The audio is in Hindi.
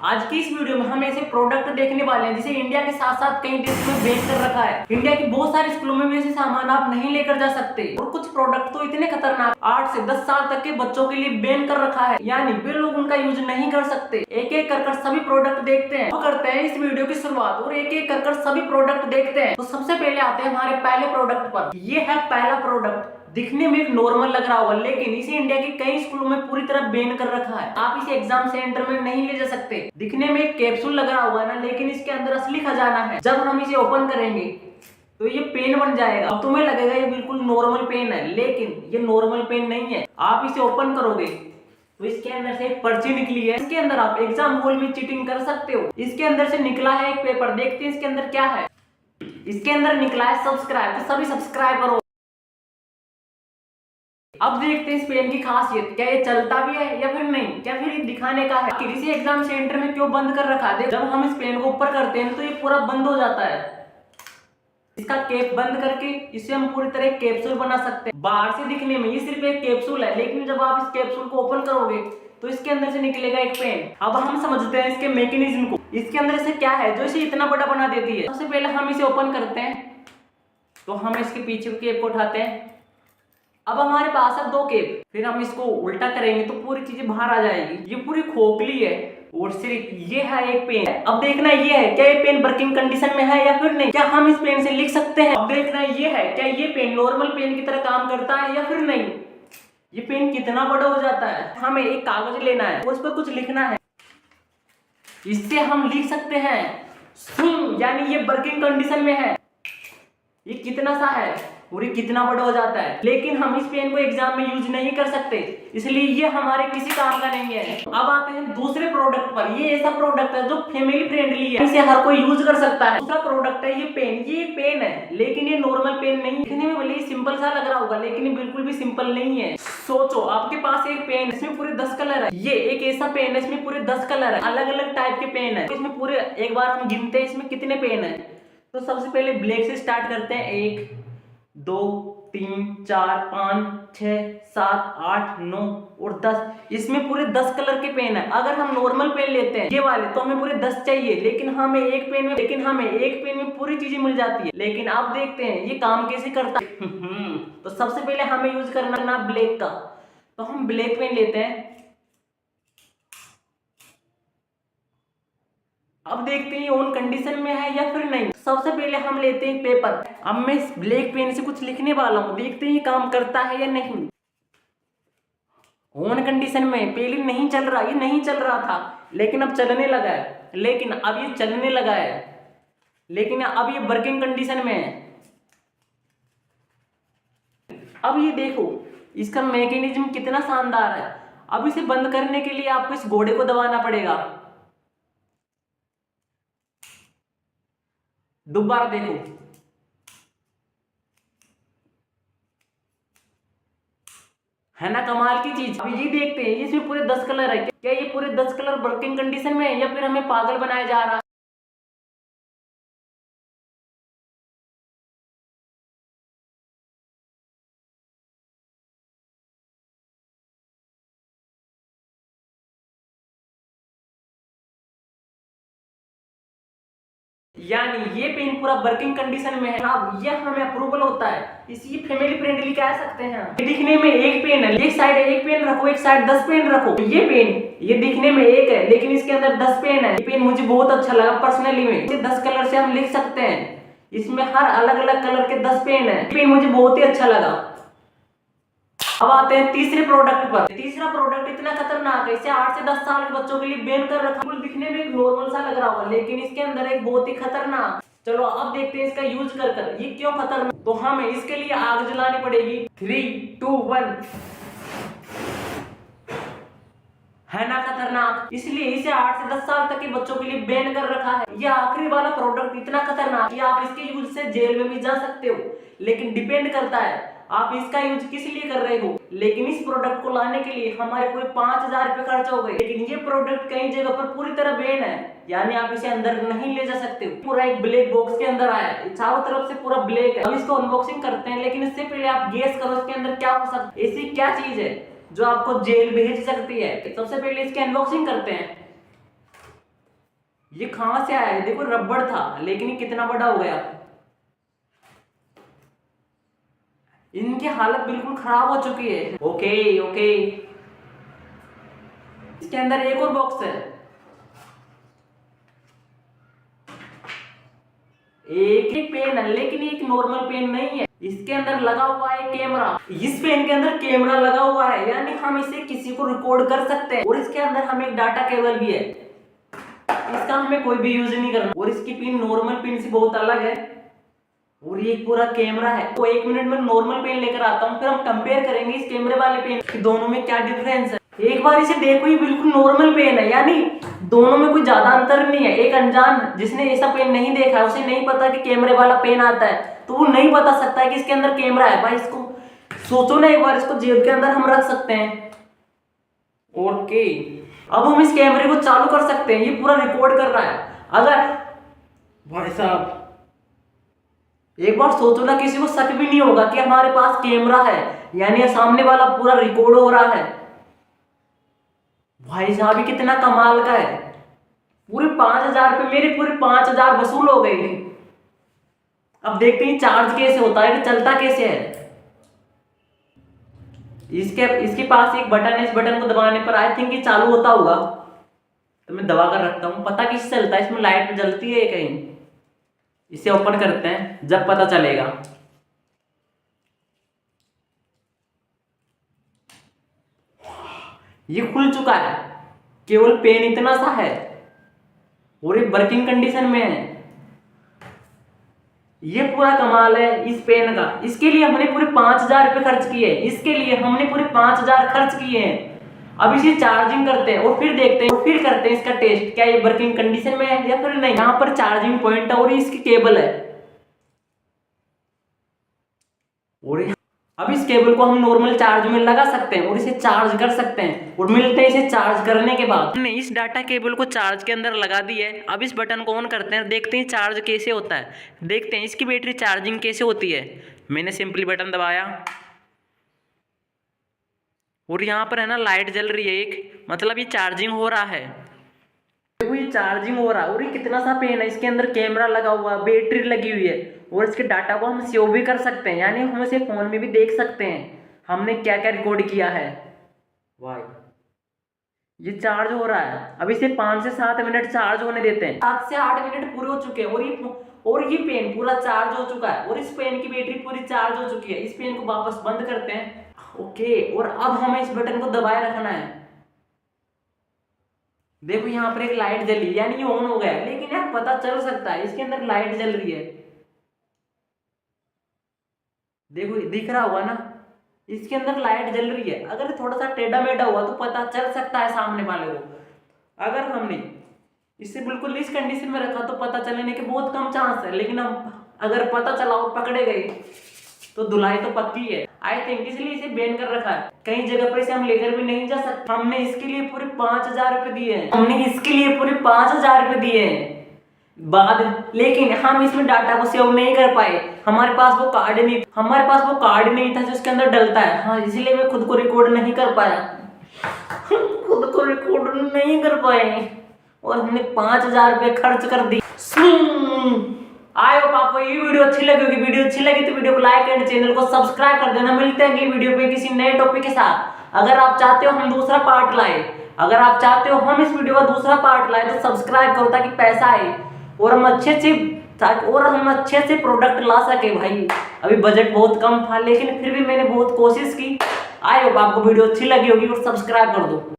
आज की इस वीडियो में हम ऐसे प्रोडक्ट देखने वाले हैं जिसे इंडिया के साथ साथ कई देशों में बैन कर रखा है। इंडिया की बहुत सारे स्कूलों में भी ऐसे सामान आप नहीं लेकर जा सकते और कुछ प्रोडक्ट तो इतने खतरनाक 8 से 10 साल तक के बच्चों के लिए बैन कर रखा है, यानी वे लोग उनका यूज नहीं कर सकते। एक एक कर सभी प्रोडक्ट देखते हैं। तो करते हैं इस वीडियो की शुरुआत और एक एक कर सभी प्रोडक्ट देखते हैं। तो सबसे पहले आते हैं हमारे पहले प्रोडक्ट पर। ये है पहला प्रोडक्ट। दिखने में नॉर्मल लग रहा होगा, लेकिन इसे इंडिया के कई स्कूलों में पूरी तरह बैन कर रखा है। आप इसे एग्जाम सेंटर में नहीं ले जा सकते। दिखने में एक कैप्सूल लग रहा होगा ना, लेकिन इसके अंदर असली खजाना है। जब हम इसे ओपन करेंगे तो ये पेन बन जाएगा। अब तुम्हें लगेगा ये बिल्कुल नॉर्मल पेन है, लेकिन ये नॉर्मल पेन नहीं है। आप इसे ओपन करोगे तो इसके अंदर से एक पर्ची निकली है। इसके अंदर आप एग्जाम हॉल में चीटिंग कर सकते हो। इसके अंदर से निकला है एक पेपर। देखते हैं इसके अंदर क्या है। इसके अंदर निकला है सब्सक्राइब। तो सभी सब्सक्राइब करो। अब देखते हैं इस पेन की खासियत। क्या ये चलता भी है या फिर नहीं, क्या फिर ये दिखाने का है। किसी एग्जाम सेंटर में क्यों बंद कर रखा है। जब हम इस पेन को ऊपर करते हैं तो ये पूरा बंद हो जाता है। इसका कैप बंद करके इसे हम पूरी तरह कैप्सूल बना सकते हैं। बाहर से दिखने में ये सिर्फ एक कैप्सूल है, लेकिन जब आप इस कैप्सूल को ओपन करोगे तो इसके अंदर से निकलेगा एक पेन। अब हम समझते हैं इसके मैकेनिज्म को। इसके अंदर से क्या है जो इसे इतना बड़ा बना देती है। सबसे पहले हम इसे ओपन करते हैं तो हम इसके पीछे कैप को उठाते हैं। अब हमारे पास है दो केप। फिर हम इसको उल्टा करेंगे तो पूरी चीजें बाहर आ जाएगी। ये पूरी खोखली है और सिर्फ ये है एक पेन। अब देखना ये है क्या ये पेन वर्किंग कंडीशन में है या फिर नहीं। क्या हम इस पेन से लिख सकते हैं। अब देखना ये है क्या ये पेन नॉर्मल पेन की तरह काम करता है या फिर नहीं। ये पेन कितना बड़ा हो जाता है। हमें एक कागज लेना है, उस पर कुछ लिखना है। इससे हम लिख सकते हैं यानी ये वर्किंग कंडीशन में है। ये कितना सा है और ये कितना बड़ा हो जाता है। लेकिन हम इस पेन को एग्जाम में यूज नहीं कर सकते, इसलिए ये हमारे किसी काम का नहीं है। अब आते हैं दूसरे प्रोडक्ट पर। ये ऐसा प्रोडक्ट है जो फैमिली फ्रेंडली है, इसे हर कोई यूज कर सकता है। दूसरा प्रोडक्ट है ये पेन। ये एक पेन है, लेकिन ये नॉर्मल पेन नहीं। दिखने में भले ही सिंपल सा लग रहा होगा, लेकिन ये बिल्कुल भी सिंपल नहीं है। सोचो आपके पास एक पेन है, इसमें पूरे 10 कलर है। ये एक ऐसा पेन है, इसमें पूरे 10 कलर है। अलग अलग टाइप के पेन है। इसमें पूरे एक बार हम गिनते हैं इसमें कितने पेन है। तो सबसे पहले ब्लैक से स्टार्ट करते हैं। 1 2 3 4 5 6 7 8 9 और 10। इसमें पूरे 10 कलर के पेन है। अगर हम नॉर्मल पेन लेते हैं ये वाले तो हमें पूरे 10 चाहिए, लेकिन हमें एक पेन में पूरी चीजें मिल जाती है। लेकिन आप देखते हैं ये काम कैसे करता है। तो सबसे पहले हमें यूज करना ब्लैक का। तो हम ब्लैक पेन लेते हैं। अब देखते हैं ऑन कंडीशन में है या फिर नहीं। सबसे पहले हम लेते हैं पेपर। अब मैं इस ब्लैक पेन से कुछ लिखने वाला हूं। देखते हैं ये काम करता है या नहीं। ऑन कंडीशन में पहले नहीं चल रहा, ये नहीं चल रहा था, लेकिन अब चलने लगा है। लेकिन अब ये चलने लगा है, लेकिन अब ये वर्किंग कंडीशन में है। अब ये देखो इसका मैकेनिज्म कितना शानदार है। अब इसे बंद करने के लिए आपको इस घोड़े को दबाना पड़ेगा। दोबारा देखो, है ना कमाल की चीज। अब ये देखते हैं इसमें पूरे 10 कलर है। क्या ये पूरे 10 कलर वर्किंग कंडीशन में है या फिर हमें पागल बनाया जा रहा है। यानी ये पेन पूरा वर्किंग कंडीशन में है। अब ये हमें अप्रूवल होता है, इसी फैमिली फ्रेंडली कह सकते हैं। ये दिखने में एक पेन है, एक साइड एक पेन रखो, एक साइड 10 पेन रखो। ये पेन ये दिखने में एक है, लेकिन इसके अंदर 10 पेन है। ये पेन मुझे बहुत अच्छा लगा पर्सनली में। 10 कलर से हम लिख सकते हैं। इसमें हर अलग अलग कलर के 10 पेन है। पेन मुझे बहुत ही अच्छा लगा। अब आते हैं तीसरे प्रोडक्ट पर। तीसरा प्रोडक्ट इतना खतरनाक है, इसे 8 से 10 साल के बच्चों के लिए बैन कर रखा है। दिखने में एक नॉर्मल सा लग रहा होगा, लेकिन इसके अंदर एक बहुत ही खतरनाक। चलो अब देखते हैं इसका यूज कर ये क्यों खतरनाक। तो हमें इसके लिए आग जलानी पड़ेगी। 3 2 1। है ना खतरनाक। इसलिए इसे 8 से 10 साल तक के बच्चों के लिए बैन कर रखा है। यह आखिरी वाला प्रोडक्ट इतना खतरनाक कि आप इसके यूज से जेल में भी जा सकते हो, लेकिन डिपेंड करता है आप इसका यूज किस लिए कर रहे हो। लेकिन इस प्रोडक्ट को लाने के लिए हमारे पूरे 5000 रुपए खर्च हो गए। लेकिन ये प्रोडक्ट कई जगह पर पूरी तरह बैन है, यानी आप इसे अंदर नहीं ले जा सकते हो। पूरा एक ब्लैक बॉक्स के अंदर आया है, चारों तरफ से पूरा ब्लैक है। अब इसको अनबॉक्सिंग करते हैं, लेकिन इससे पहले आप गेस करो इसके अंदर क्या हो सकता है। ऐसी क्या चीज है जो आपको जेल भेज सकती है। सबसे पहले इसकी अनबॉक्सिंग करते हैं। ये कहां से आया है? देखो रबड़ था लेकिन ये कितना बड़ा हो गया। इनकी हालत बिल्कुल खराब हो चुकी है। ओके ओके, इसके अंदर एक और बॉक्स है। एक ही पेन है लेकिन एक नॉर्मल पेन नहीं है। इसके अंदर लगा हुआ है कैमरा। इस पेन के अंदर कैमरा लगा हुआ है, यानी हम इसे किसी को रिकॉर्ड कर सकते हैं। और इसके अंदर हमें एक डाटा केबल भी है, इसका हमें कोई भी यूज नहीं करना। और इसकी पिन नॉर्मल पिन से बहुत अलग है। और ये पूरा कैमरा है। तो 1 मिनट में नॉर्मल पेन लेकर आता हूँ, फिर हम कंपेयर करेंगे इस कैमरे वाले पेन कि दोनों में क्या डिफरेंस है। एक बार इसे देखो, ये बिल्कुल नॉर्मल पेन है, यानी दोनों में कोई ज्यादा अंतर नहीं है। एक अनजान जिसने ऐसा पेन नहीं देखा है, उसे नहीं पता कि कैमरे वाला पेन आता है, तो वो नहीं बता सकता है कि इसके अंदर कैमरा है। भाई इसको सोचो ना, एक बार इसको जेब के अंदर हम रख सकते हैं। ओके, अब हम इस कैमरे को चालू कर सकते हैं। ये पूरा रिकॉर्ड कर रहा है। अगर भाई साहब एक बार सोचो ना, किसी को शक भी नहीं होगा कि हमारे पास कैमरा है, यानी सामने वाला पूरा रिकॉर्ड हो रहा है। भाई साहब ये कितना कमाल का है। पूरे 5,000 रुपये, मेरे पूरे 5,000 वसूल हो गए। अब देखते हैं चार्ज कैसे होता है, कि चलता कैसे है। इसके पास एक बटन है, इस बटन को दबाने पर आई थिंक ये चालू होता होगा। तो मैं दबा कर रखता हूँ, पता किससे चलता है। इसमें लाइट जलती है कहीं। इसे ओपन करते हैं, जब पता चलेगा। ये खुल चुका है, केवल पेन इतना सा है और ये वर्किंग कंडीशन में है। ये पूरा कमाल है इस पेन का। इसके लिए हमने पूरे 5,000 रुपये खर्च किए। इसके लिए हमने पूरे 5,000 खर्च किए हैं। अब इसे चार्जिंग करते हैं और फिर देखते हैं और फिर करते हैं इसका टेस्ट, क्या ये वर्किंग कंडीशन में है या फिर नहीं। यहाँ पर चार्जिंग पॉइंट है और इसकी केबल है। और अब इस केबल को हम नॉर्मल चार्ज में लगा सकते हैं और इसे चार्ज कर सकते हैं। और मिलते हैं इसे चार्ज करने के बाद। हमने इस डाटा केबल को चार्ज के अंदर लगा दी है। अब इस बटन को ऑन करते हैं, देखते हैं चार्ज कैसे होता है। देखते हैं इसकी बैटरी चार्जिंग कैसे होती है। मैंने सिंपली बटन दबाया और यहाँ पर है ना लाइट जल रही है एक, मतलब ये चार्जिंग हो रहा है। देखो ये चार्जिंग हो रहा है। और ये कितना सा पेन है, इसके अंदर कैमरा लगा हुआ है, बैटरी लगी हुई है और इसके डाटा को हम सेव भी कर सकते हैं, यानी हम इसे फोन में भी देख सकते हैं हमने क्या क्या रिकॉर्ड किया है। वाह, ये चार्ज हो रहा है। अब इसे 5 से 7 मिनट चार्ज होने देते हैं। 7 से 8 मिनट पूरे हो चुके हैं और ये पेन पूरा चार्ज हो चुका है और इस पेन की बैटरी पूरी चार्ज हो चुकी है। इस पेन को वापस बंद करते हैं। ओके, और अब हमें इस बटन को दबाए रखना है। देखो यहाँ पर एक लाइट जली, यानी ये ऑन हो गया है, लेकिन यार पता चल सकता है इसके अंदर लाइट जल रही है। देखो दिख रहा होगा ना, इसके अंदर लाइट जल रही है। अगर थोड़ा सा टेढ़ा मेढ़ा हुआ तो पता चल सकता है सामने वाले को। अगर हमने इसे बिल्कुल इस कंडीशन में रखा तो पता चलने के बहुत कम चांस है, लेकिन हम अगर पता चला और पकड़े गए तो धुलाई तो पक्की है। आई थिंक इसलिए इसे बैन कर रखा है। कई जगह पर इसे हम लेकर भी नहीं जा सकते। हमने इसके लिए पूरे 5,000 रुपये दिए हैं। हमने इसके लिए पूरे 5,000 रुपये दिए हैं बाद, लेकिन हम इसमें डाटा को सेव नहीं कर पाए। हमारे पास वो कार्ड नहीं था जो इसके अंदर डलता है। हाँ, इसलिए मैं खुद को रिकॉर्ड नहीं कर पाया। खुद को रिकॉर्ड नहीं कर पाए और हमने 5,000 रुपये खर्च कर दी। आई होप आपको ये वीडियो अच्छी लगी होगी। वीडियो अच्छी लगी तो वीडियो को लाइक एंड चैनल को सब्सक्राइब कर देना। मिलते हैं अगली वीडियो पे किसी नए टॉपिक के साथ। अगर आप चाहते हो हम दूसरा पार्ट लाए, अगर आप चाहते हो हम इस वीडियो का दूसरा पार्ट लाए, तो सब्सक्राइब करो ताकि पैसा आए और हम अच्छे से प्रोडक्ट ला सके। भाई अभी बजट बहुत कम था, लेकिन फिर भी मैंने बहुत कोशिश की। आई होप आपको वीडियो अच्छी लगी होगी और सब्सक्राइब कर दो।